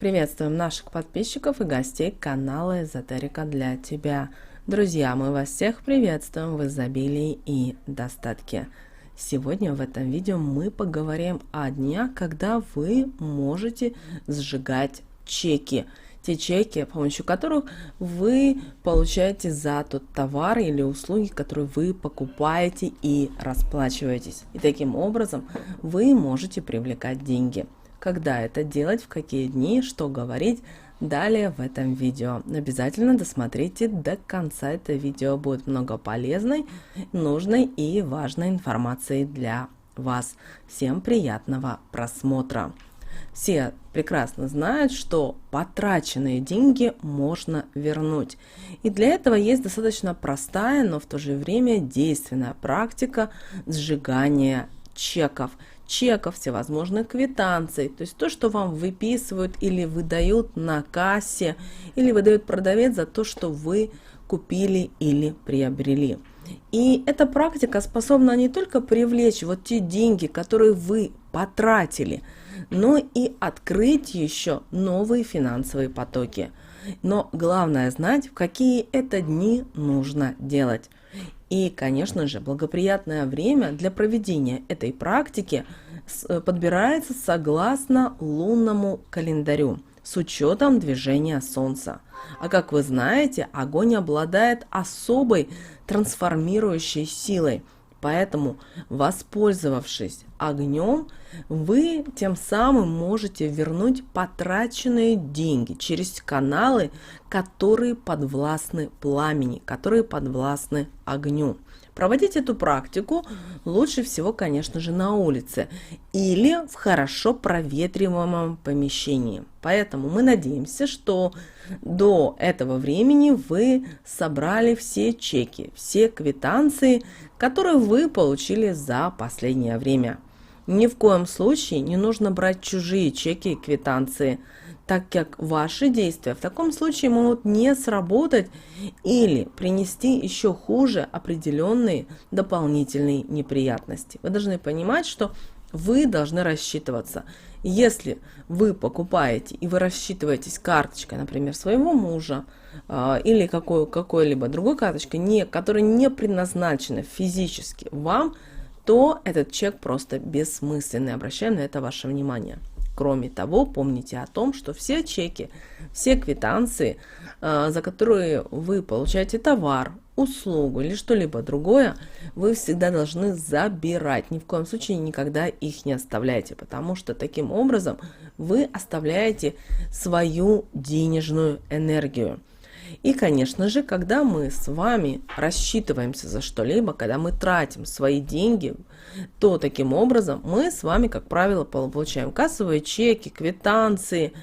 Приветствуем наших подписчиков и гостей канала Эзотерика для тебя. Друзья, мы вас всех приветствуем в изобилии и достатке. Сегодня в этом видео мы поговорим о днях, когда вы можете сжигать чеки. Те чеки, с помощью которых вы получаете за тот товар или услуги, которые вы покупаете и расплачиваетесь. И таким образом вы можете привлекать деньги. Когда это делать, в какие дни, что говорить, далее в этом видео. Обязательно досмотрите до конца. Это видео будет много полезной, нужной и важной информации для вас. Всем приятного просмотра. Все прекрасно знают, что потраченные деньги можно вернуть. И для этого есть достаточно простая, но в то же время действенная практика сжигания чеков, всевозможных квитанций, то есть то, что вам выписывают или выдают на кассе, или выдает продавец за то, что вы купили или приобрели. И эта практика способна не только привлечь вот те деньги, которые вы потратили, но и открыть еще новые финансовые потоки. Но главное знать, в какие это дни нужно делать. И, конечно же, благоприятное время для проведения этой практики подбирается согласно лунному календарю с учетом движения Солнца. А как вы знаете, огонь обладает особой трансформирующей силой. Поэтому, воспользовавшись огнем, вы тем самым можете вернуть потраченные деньги через каналы, которые подвластны пламени, которые подвластны огню. Проводить эту практику лучше всего, конечно же, на улице или в хорошо проветриваемом помещении. Поэтому мы надеемся, что до этого времени вы собрали все чеки, все квитанции, которые вы получили за последнее время. Ни в коем случае не нужно брать чужие чеки и квитанции, так как ваши действия в таком случае могут не сработать или принести еще хуже определенные дополнительные неприятности. Вы должны понимать, что вы должны рассчитываться. Если вы покупаете и вы рассчитываетесь карточкой, например, своего мужа или какой-либо другой карточкой, которая не предназначена физически вам, то этот чек просто бессмысленный. Обращаем на это ваше внимание. Кроме того, помните о том, что все чеки, все квитанции, за которые вы получаете товар, услугу или что-либо другое, вы всегда должны забирать. Ни в коем случае никогда их не оставляйте, потому что таким образом вы оставляете свою денежную энергию. И, конечно же, когда мы с вами рассчитываемся за что-либо, когда мы тратим свои деньги, то таким образом мы с вами, как правило, получаем кассовые чеки, квитанции.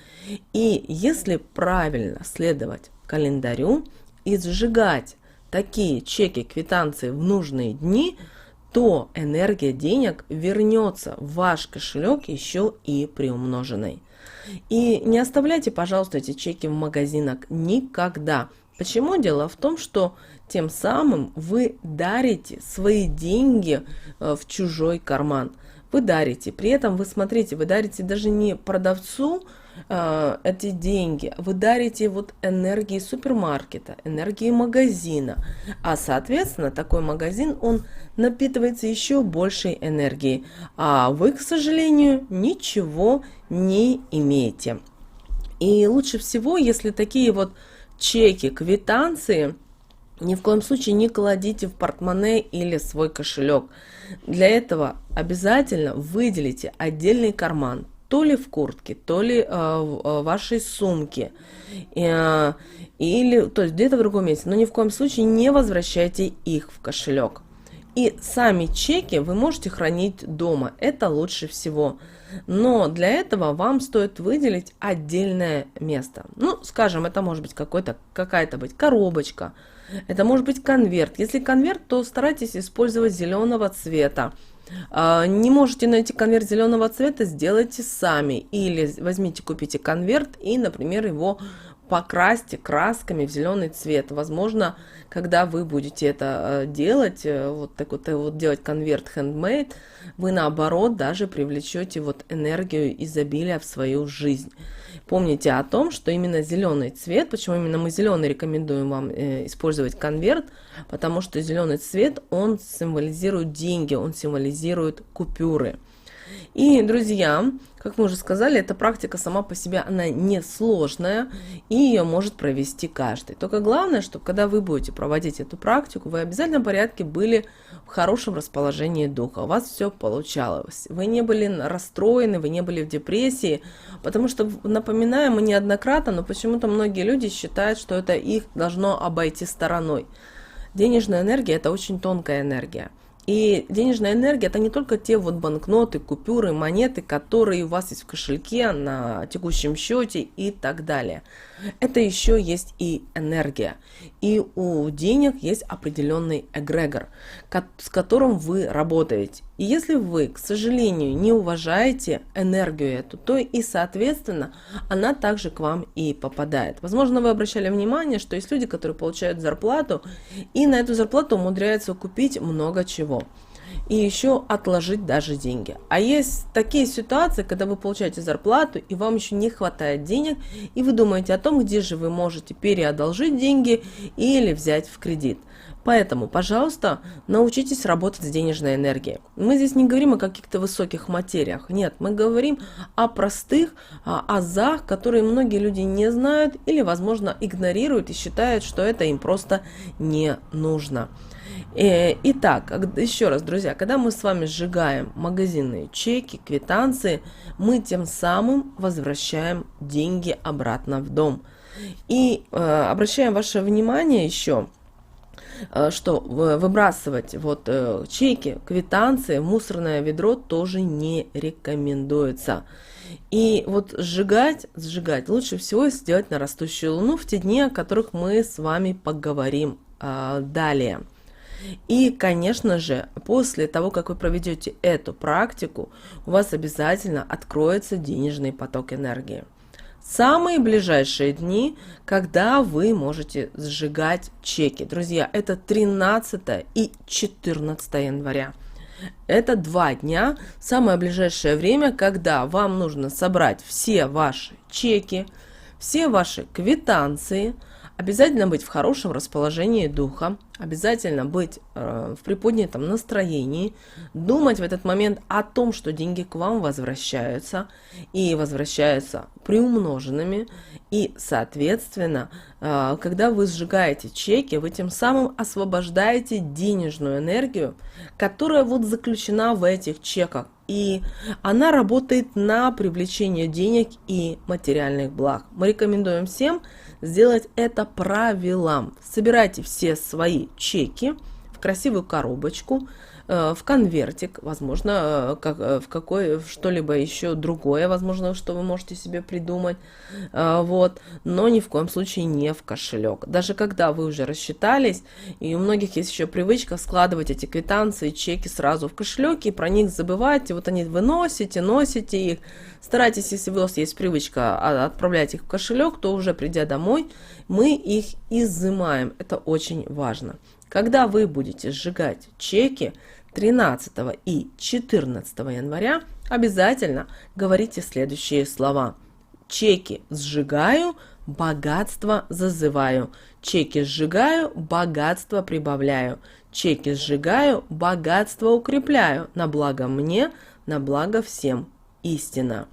И если правильно следовать календарю и сжигать такие чеки, квитанции в нужные дни, то энергия денег вернется в ваш кошелек еще и приумноженной. И не оставляйте, пожалуйста, эти чеки в магазинах никогда. Почему? Дело в том, что тем самым вы дарите свои деньги в чужой карман. Вы дарите, при этом вы смотрите, вы дарите даже не продавцу эти деньги, вы дарите вот энергии супермаркета, энергии магазина, а соответственно такой магазин, он напитывается еще большей энергией, а вы, к сожалению, ничего не имеете. И лучше всего, если такие вот чеки, квитанции, ни в коем случае не кладите в портмоне или свой кошелек. Для этого обязательно выделите отдельный карман, то ли в куртке, то ли в вашей сумке, или то есть где-то в другом месте, но ни в коем случае не возвращайте их в кошелек. И сами чеки вы можете хранить дома, это лучше всего. Но для этого вам стоит выделить отдельное место. Ну, скажем, это может быть какая-то коробочка, это может быть конверт. Если конверт, то старайтесь использовать зеленого цвета. Не можете найти конверт зеленого цвета, сделайте сами. Или возьмите, купите конверт и, например, его покрасьте красками в зеленый цвет. Возможно, когда вы будете это делать, вот делать конверт handmade, вы наоборот даже привлечете вот энергию изобилия в свою жизнь. Помните о том, что именно зеленый цвет, почему именно мы зеленый рекомендуем вам использовать конверт, потому что зеленый цвет, он символизирует деньги, он символизирует купюры. И, друзья, как мы уже сказали, эта практика сама по себе, она не сложная, и ее может провести каждый. Только главное, что когда вы будете проводить эту практику, вы в обязательном порядке были в хорошем расположении духа, у вас все получалось, вы не были расстроены, вы не были в депрессии, потому что, напоминаем мы неоднократно, но почему-то многие люди считают, что это их должно обойти стороной. Денежная энергия – это очень тонкая энергия. И денежная энергия – это не только те вот банкноты, купюры, монеты, которые у вас есть в кошельке, на текущем счете и так далее. Это еще есть и энергия. И у денег есть определенный эгрегор, с которым вы работаете. И если вы, к сожалению, не уважаете энергию эту, то и, соответственно, она также к вам и попадает. Возможно, вы обращали внимание, что есть люди, которые получают зарплату, и на эту зарплату умудряются купить много чего. И еще отложить даже деньги. А есть такие ситуации, когда вы получаете зарплату, и вам еще не хватает денег, и вы думаете о том, где же вы можете переодолжить деньги или взять в кредит. Поэтому, пожалуйста, научитесь работать с денежной энергией. Мы здесь не говорим о каких-то высоких материях. Нет, мы говорим о простых азах, которые многие люди не знают или, возможно, игнорируют и считают, что это им просто не нужно. Итак, еще раз, друзья, когда мы с вами сжигаем магазинные чеки, квитанции, мы тем самым возвращаем деньги обратно в дом. И обращаем ваше внимание еще, что выбрасывать вот чеки, квитанции в мусорное ведро тоже не рекомендуется. И вот сжигать лучше всего сделать на растущую луну в те дни, о которых мы с вами поговорим далее. И, конечно же, после того, как вы проведете эту практику, у вас обязательно откроется денежный поток энергии. Самые ближайшие дни, когда вы можете сжигать чеки. Друзья, это 13 и 14 января. Это 2 дня, самое ближайшее время, когда вам нужно собрать все ваши чеки, все ваши квитанции, обязательно быть в хорошем расположении духа, обязательно быть в приподнятом настроении, думать в этот момент о том, что деньги к вам возвращаются и возвращаются приумноженными. И, соответственно, когда вы сжигаете чеки, вы тем самым освобождаете денежную энергию, которая вот заключена в этих чеках. И она работает на привлечение денег и материальных благ. Мы рекомендуем всем сделать это правилом. Собирайте все свои чеки в красивую коробочку, в конвертик, возможно, в что-либо еще другое, возможно, что вы можете себе придумать, вот, но ни в коем случае не в кошелек. Даже когда вы уже рассчитались, и у многих есть еще привычка складывать эти квитанции, чеки сразу в кошелек и про них забывать, и вот они вы носите их, старайтесь, если у вас есть привычка отправлять их в кошелек, то уже придя домой, мы их изымаем, это очень важно. Когда вы будете сжигать чеки 13 и 14 января, обязательно говорите следующие слова. Чеки сжигаю, богатство зазываю. Чеки сжигаю, богатство прибавляю. Чеки сжигаю, богатство укрепляю. На благо мне, на благо всем. Истина.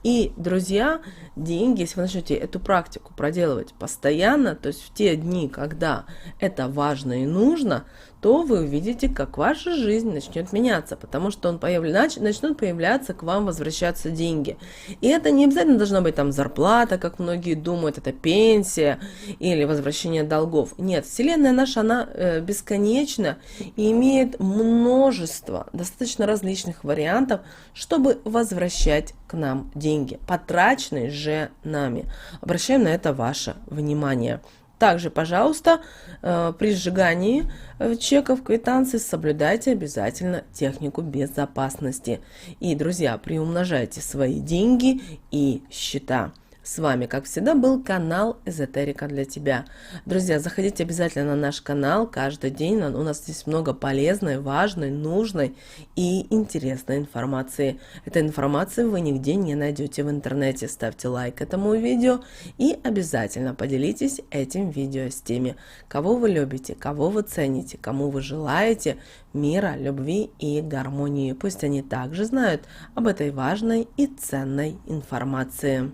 И, друзья, деньги, если вы начнете эту практику проделывать постоянно, то есть в те дни, когда это важно и нужно, то вы увидите, как ваша жизнь начнет меняться, потому что начнут появляться к вам, возвращаться деньги. И это не обязательно должна быть там зарплата, как многие думают, это пенсия или возвращение долгов. Нет, Вселенная наша, она бесконечна и имеет множество достаточно различных вариантов, чтобы возвращать к нам деньги, потраченные же нами. Обращаем на это ваше внимание. Также, пожалуйста, при сжигании чеков, квитанций соблюдайте обязательно технику безопасности. И, друзья, приумножайте свои деньги и счета. С вами, как всегда, был канал Эзотерика для тебя. Друзья, заходите обязательно на наш канал каждый день. У нас здесь много полезной, важной, нужной и интересной информации. Этой информации вы нигде не найдете в интернете. Ставьте лайк этому видео и обязательно поделитесь этим видео с теми, кого вы любите, кого вы цените, кому вы желаете мира, любви и гармонии. Пусть они также знают об этой важной и ценной информации.